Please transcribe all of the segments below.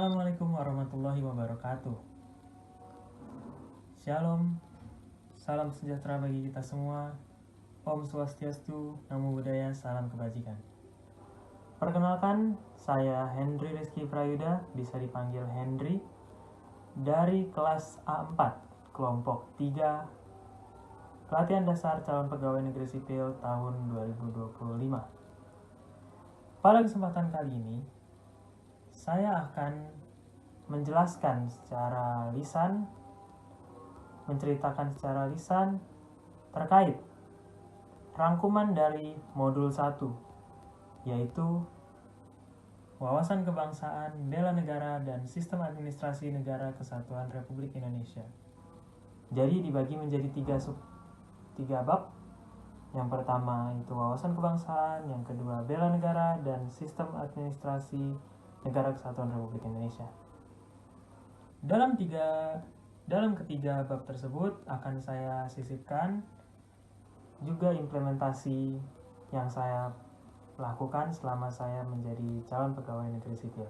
Assalamualaikum warahmatullahi wabarakatuh. Shalom, salam sejahtera bagi kita semua. Om Swastiastu, Namo Buddhaya, salam kebajikan. Perkenalkan, saya Hendry Rizky Prayuda, bisa dipanggil Hendry, dari kelas A4, kelompok 3, pelatihan dasar calon pegawai negeri sipil tahun 2025. Pada kesempatan kali ini, saya akan menjelaskan secara lisan, menceritakan secara lisan terkait rangkuman dari modul 1, yaitu Wawasan Kebangsaan, Bela Negara, dan Sistem Administrasi Negara Kesatuan Republik Indonesia. Jadi dibagi menjadi tiga bab. Yang pertama itu Wawasan Kebangsaan, yang kedua Bela Negara, dan Sistem Administrasi Negara Kesatuan Republik Indonesia. Dalam ketiga bab tersebut akan saya sisipkan juga implementasi yang saya lakukan selama saya menjadi calon pegawai negeri sipil.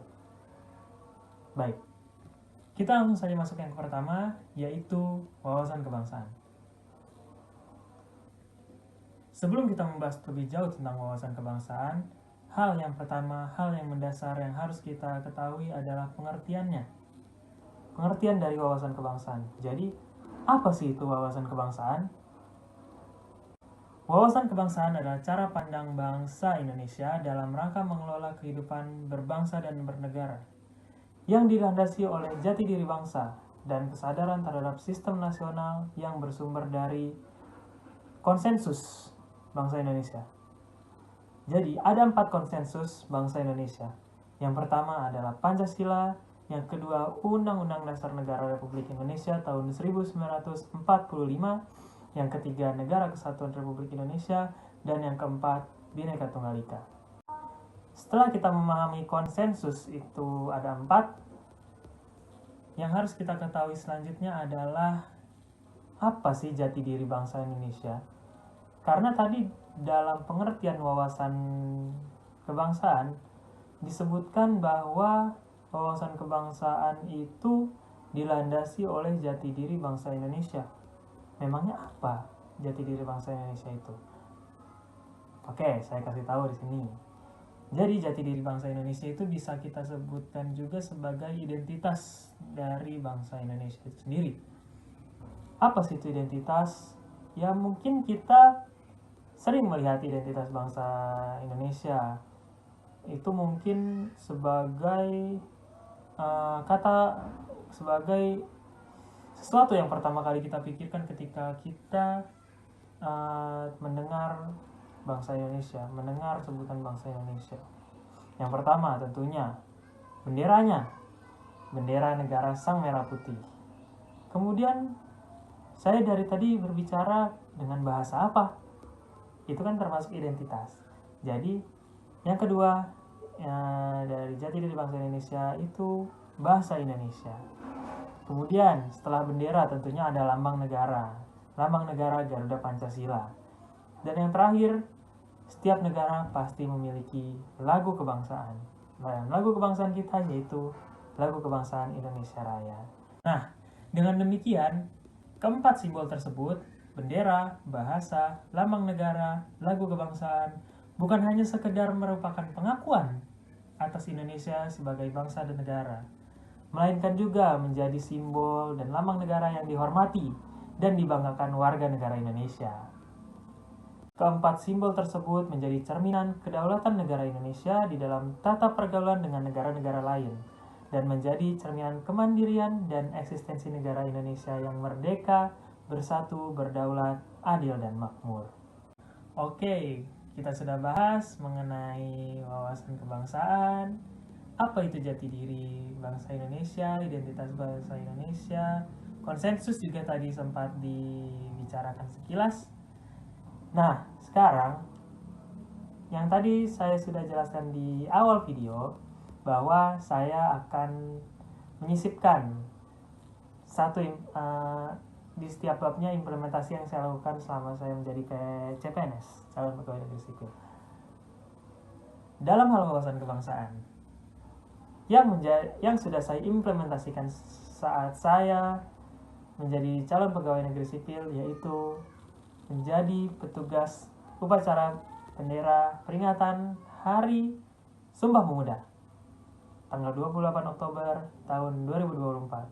Baik, kita langsung saja masuk yang pertama, yaitu wawasan kebangsaan. Sebelum kita membahas lebih jauh tentang wawasan kebangsaan, hal yang mendasar yang harus kita ketahui adalah pengertiannya. Pengertian dari wawasan kebangsaan. Jadi, apa sih itu wawasan kebangsaan? Wawasan kebangsaan adalah cara pandang bangsa Indonesia dalam rangka mengelola kehidupan berbangsa dan bernegara, yang dilandasi oleh jati diri bangsa dan kesadaran terhadap sistem nasional yang bersumber dari konsensus bangsa Indonesia. Jadi, ada 4 konsensus bangsa Indonesia. Yang pertama adalah Pancasila, yang kedua Undang-Undang Dasar Negara Republik Indonesia tahun 1945, yang ketiga Negara Kesatuan Republik Indonesia, dan yang keempat Bhinneka Tunggal Ika. Setelah kita memahami konsensus itu ada 4, yang harus kita ketahui selanjutnya adalah apa sih jati diri bangsa Indonesia? Karena tadi dalam pengertian wawasan kebangsaan disebutkan bahwa wawasan kebangsaan itu dilandasi oleh jati diri bangsa Indonesia. Memangnya apa jati diri bangsa Indonesia itu? Oke, saya kasih tahu di sini. Jadi jati diri bangsa Indonesia itu bisa kita sebutkan juga sebagai identitas dari bangsa Indonesia itu sendiri. Apa sih itu identitas? Ya mungkin kita sering melihat identitas bangsa Indonesia itu mungkin sebagai sebagai sesuatu yang pertama kali kita pikirkan ketika kita mendengar bangsa Indonesia, mendengar sebutan bangsa Indonesia. Yang pertama tentunya benderanya, bendera negara Sang Merah Putih. Kemudian saya dari tadi berbicara dengan bahasa apa? Itu kan termasuk identitas. Jadi yang kedua dari jati diri bangsa Indonesia itu bahasa Indonesia. Kemudian setelah bendera tentunya ada lambang negara Garuda Pancasila. Dan yang terakhir, setiap negara pasti memiliki lagu kebangsaan. Dan lagu kebangsaan kita yaitu lagu kebangsaan Indonesia Raya. Nah, dengan demikian keempat simbol tersebut, bendera, bahasa, lambang negara, lagu kebangsaan, bukan hanya sekedar merupakan pengakuan atas Indonesia sebagai bangsa dan negara, melainkan juga menjadi simbol dan lambang negara yang dihormati dan dibanggakan warga negara Indonesia. Keempat simbol tersebut menjadi cerminan kedaulatan negara Indonesia di dalam tata pergaulan dengan negara-negara lain, dan menjadi cerminan kemandirian dan eksistensi negara Indonesia yang merdeka, bersatu, berdaulat, adil, dan makmur. Oke, kita sudah bahas mengenai wawasan kebangsaan, apa itu jati diri bangsa Indonesia, identitas bangsa Indonesia, konsensus juga tadi sempat dibicarakan sekilas. Nah, sekarang yang tadi saya sudah jelaskan di awal video bahwa saya akan menyisipkan di setiap babnya implementasi yang saya lakukan selama saya menjadi CPNS, calon pegawai negeri sipil. Dalam hal wawasan kebangsaan, yang sudah saya implementasikan saat saya menjadi calon pegawai negeri sipil, yaitu menjadi petugas upacara bendera peringatan Hari Sumpah Pemuda tanggal 28 Oktober tahun 2024.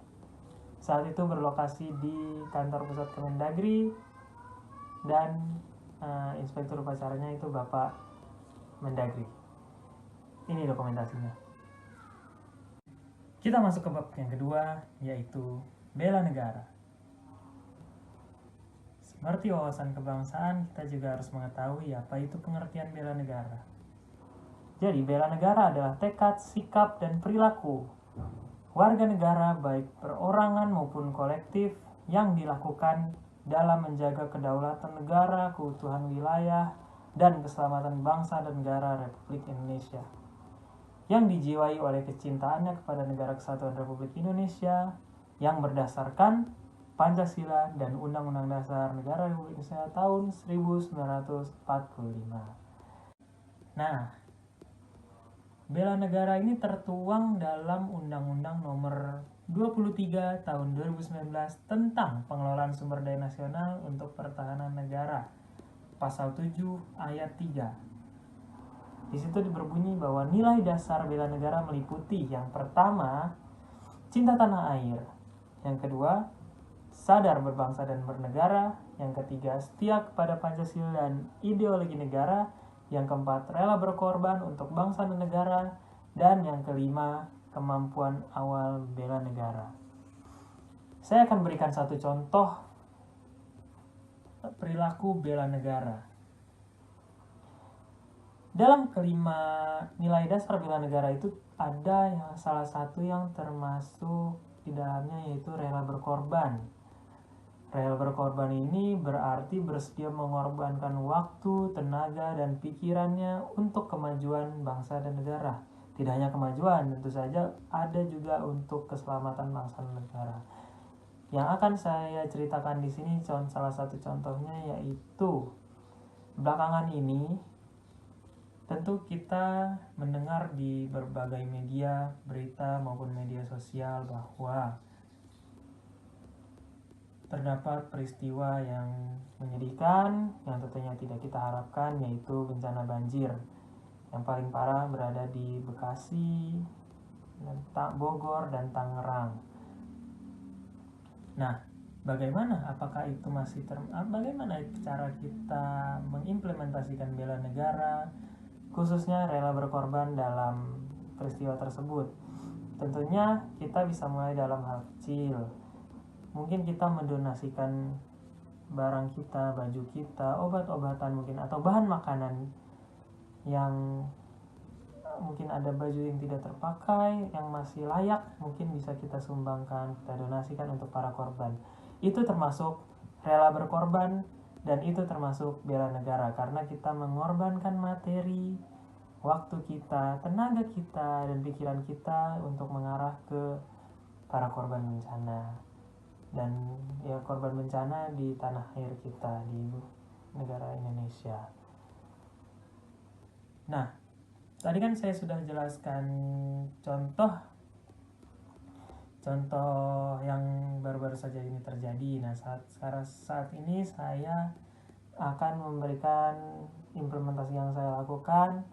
Saat itu berlokasi di kantor pusat Kemendagri dan inspektur upacaranya itu Bapak Mendagri. Ini dokumentasinya. Kita masuk ke bab yang kedua, yaitu bela negara. Seperti wawasan kebangsaan, kita juga harus mengetahui apa itu pengertian bela negara. Jadi, bela negara adalah tekad, sikap, dan perilaku warga negara baik perorangan maupun kolektif yang dilakukan dalam menjaga kedaulatan negara, keutuhan wilayah, dan keselamatan bangsa dan negara Republik Indonesia, yang dijiwai oleh kecintaannya kepada Negara Kesatuan Republik Indonesia yang berdasarkan Pancasila dan Undang-Undang Dasar Negara Republik Indonesia tahun 1945. Nah, bela negara ini tertuang dalam Undang-Undang Nomor 23 tahun 2019 tentang pengelolaan sumber daya nasional untuk pertahanan negara, pasal 7 ayat 3. Di situ berbunyi bahwa nilai dasar bela negara meliputi yang pertama, cinta tanah air. Yang kedua, sadar berbangsa dan bernegara. Yang ketiga, setia kepada Pancasila dan ideologi negara. Yang keempat, rela berkorban untuk bangsa dan negara. Dan yang kelima, kemampuan awal bela negara. Saya akan berikan satu contoh perilaku bela negara. Dalam kelima nilai dasar bela negara itu ada salah satu yang termasuk di dalamnya, yaitu rela berkorban. Rela berkorban ini berarti bersedia mengorbankan waktu, tenaga, dan pikirannya untuk kemajuan bangsa dan negara. Tidak hanya kemajuan, tentu saja ada juga untuk keselamatan bangsa dan negara. Yang akan saya ceritakan di sini salah satu contohnya, yaitu belakangan ini tentu kita mendengar di berbagai media, berita maupun media sosial bahwa terdapat peristiwa yang menyedihkan yang tentunya tidak kita harapkan, yaitu bencana banjir yang paling parah berada di Bekasi, Bogor, dan Tangerang. Nah, bagaimana? Apakah itu bagaimana cara kita mengimplementasikan bela negara, khususnya rela berkorban dalam peristiwa tersebut? Tentunya kita bisa mulai dalam hal kecil. Mungkin kita mendonasikan barang kita, baju kita, obat-obatan mungkin, atau bahan makanan yang mungkin ada baju yang tidak terpakai, yang masih layak, mungkin bisa kita sumbangkan, kita donasikan untuk para korban. Itu termasuk rela berkorban, dan itu termasuk bela negara, karena kita mengorbankan materi, waktu kita, tenaga kita, dan pikiran kita untuk mengarah ke para korban bencana. Dan ya, korban bencana di tanah air kita, di negara Indonesia. Nah, tadi kan saya sudah jelaskan contoh yang baru-baru saja ini terjadi. Nah, saat ini saya akan memberikan implementasi yang saya lakukan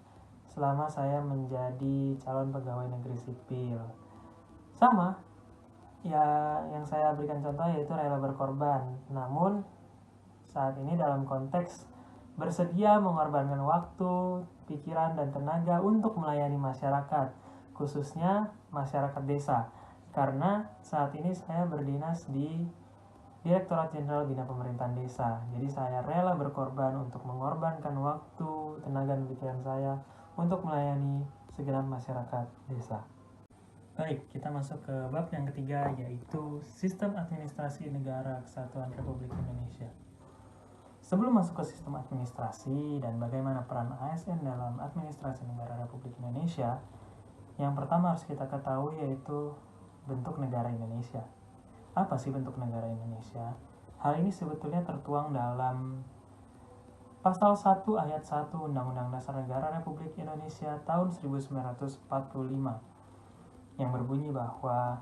selama saya menjadi calon pegawai negeri sipil. Sama, ya, yang saya berikan contoh yaitu rela berkorban. Namun saat ini dalam konteks bersedia mengorbankan waktu, pikiran, dan tenaga untuk melayani masyarakat, khususnya masyarakat desa. Karena saat ini saya berdinas di Direktorat Jenderal Bina Pemerintahan Desa. Jadi saya rela berkorban untuk mengorbankan waktu, tenaga, dan pikiran saya untuk melayani segenap masyarakat desa. Baik, kita masuk ke bab yang ketiga, yaitu Sistem Administrasi Negara Kesatuan Republik Indonesia. Sebelum masuk ke sistem administrasi dan bagaimana peran ASN dalam administrasi negara Republik Indonesia, yang pertama harus kita ketahui yaitu bentuk negara Indonesia. Apa sih bentuk negara Indonesia? Hal ini sebetulnya tertuang dalam Pasal 1 Ayat 1 Undang-Undang Dasar Negara Republik Indonesia tahun 1945. yang berbunyi bahwa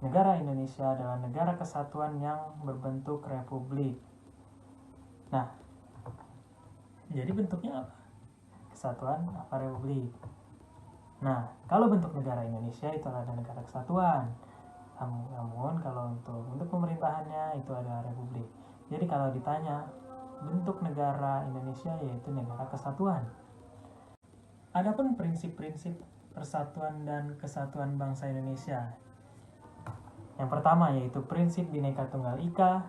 negara Indonesia adalah negara kesatuan yang berbentuk republik. Nah, jadi bentuknya apa? Kesatuan apa republik? Nah, kalau bentuk negara Indonesia itu adalah negara kesatuan. Namun kalau untuk pemerintahannya itu adalah republik. Jadi kalau ditanya bentuk negara Indonesia yaitu negara kesatuan. Adapun prinsip-prinsip persatuan dan kesatuan bangsa Indonesia. Yang pertama yaitu prinsip Bhinneka Tunggal Ika,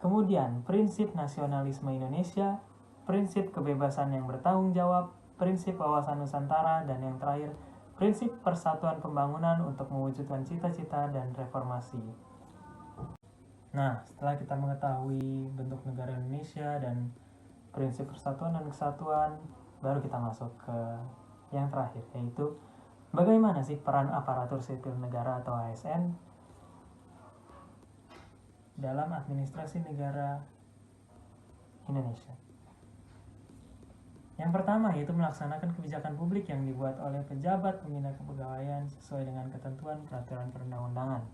kemudian prinsip nasionalisme Indonesia, prinsip kebebasan yang bertanggung jawab, prinsip wawasan Nusantara, dan yang terakhir prinsip persatuan pembangunan untuk mewujudkan cita-cita dan reformasi. Nah, setelah kita mengetahui bentuk negara Indonesia dan prinsip persatuan dan kesatuan, baru kita masuk ke yang terakhir, yaitu bagaimana sih peran aparatur sipil negara atau ASN dalam administrasi negara Indonesia. Yang pertama yaitu melaksanakan kebijakan publik yang dibuat oleh pejabat pembina kepegawaian sesuai dengan ketentuan peraturan perundang-undangan.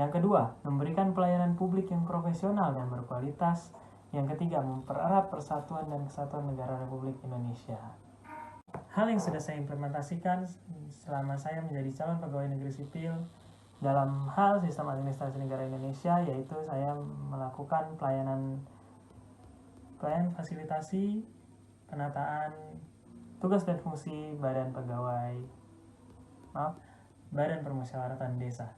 Yang kedua, memberikan pelayanan publik yang profesional dan berkualitas. Yang ketiga, mempererat persatuan dan kesatuan negara Republik Indonesia. Hal yang sudah saya implementasikan selama saya menjadi calon pegawai negeri sipil dalam hal sistem administrasi negara Indonesia, yaitu saya melakukan pelayanan fasilitasi, penataan tugas dan fungsi Badan Permusyawaratan Desa.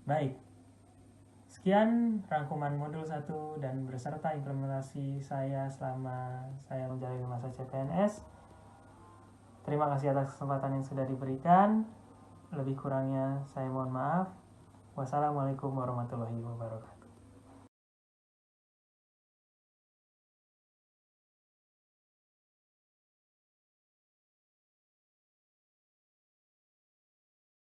Baik, sekian rangkuman modul 1 dan beserta implementasi saya selama saya menjalani masa CPNS. Terima kasih atas kesempatan yang sudah diberikan. Lebih kurangnya saya mohon maaf. Wassalamualaikum warahmatullahi wabarakatuh.